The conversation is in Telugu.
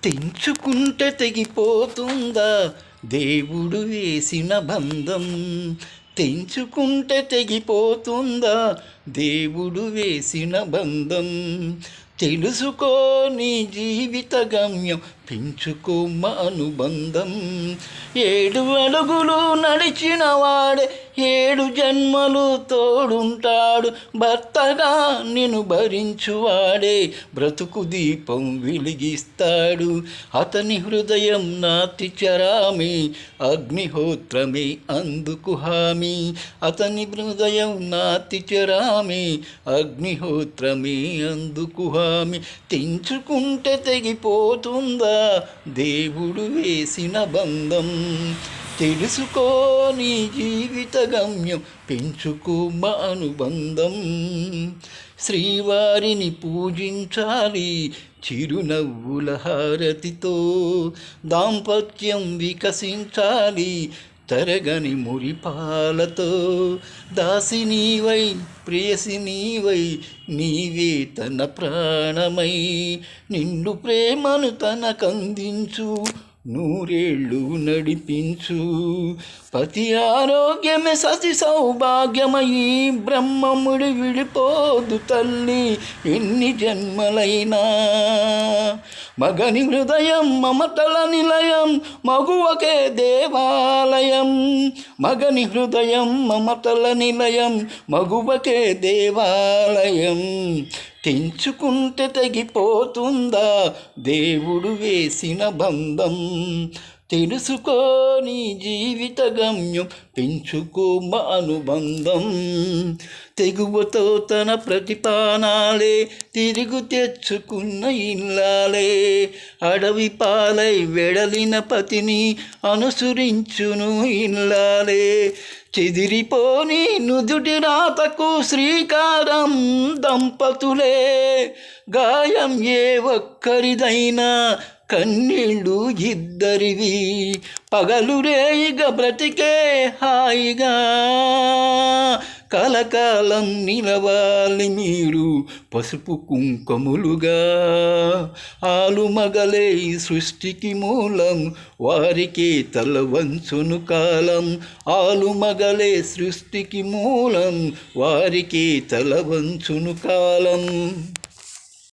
తెంచుకుంటే తెగిపోతుందా దేవుడు వేసిన బంధం? తెంచుకుంటే తెగిపోతుందా దేవుడు వేసిన బంధం? తెలుసుకో నీ జీవిత గమ్యం, పెంచుకో అనుబంధం. 7 అడుగులు నడిచిన వాడే 7 జన్మలు తోడుంటాడు. భర్తగా నిన్ను భరించువాడే బ్రతుకు దీపం వెలిగిస్తాడు. అతని హృదయం నాతి చరామి, అగ్నిహోత్రమే అందుకు హామీ. అతని హృదయం నాతి చరామి, అగ్నిహోత్రమే అందుకు హామీ. తెంచుకుంటే తెగిపోతుందా దేవుడు వేసిన బంధం? తెలుసుకో నీ జీవిత గమ్యం, పెంచుకో అనుబంధం. శ్రీవారిని పూజించాలి చిరునవ్వుల హారతితో. దాంపత్యం వికసించాలి తరగని మురిపాలతో. దాసినీవై ప్రేయసినీవై నీవే తన ప్రాణమై, నిండు ప్రేమను తనకందించు, 100 ఏళ్ళు నడిపించు. పతి ఆరోగ్యమే సతి సౌభాగ్యమయి, బ్రహ్మముడి విడిపోదు తల్లి ఎన్ని జన్మలైనా. మగని హృదయం మమతల నిలయం, మగువకే దేవాలయం. మగని హృదయం మమతల నిలయం, మగువకే దేవాలయం. తెంచుకుంటే తెగిపోతుందా దేవుడు వేసిన బంధం? తెలుసుకో నీ జీవిత గమ్యం, పెంచుకో అనుబంధం. తెగువతో తన ప్రతిపానాలే తిరిగి తెచ్చుకున్న ఇల్లాలే, అడవి పాలై వెడలిన పతిని అనుసరించును ఇల్లాలే. చెదిరిపోని నుదుటి రాతకు శ్రీకారం దంపతులే, గాయం ఏ ఒక్కరిదైనా కన్నీళ్ళు ఇద్దరివి. పగలు రేయిగా బ్రతికే హాయిగా, కలకాలం నిలవాలి మీరు పసుపు కుంకుమలుగా. ఆలుమగలే సృష్టికి మూలం, వారికే తల వంచును కాలం. ఆలుమగలే సృష్టికి మూలం, వారికే తల వంచును కాలం.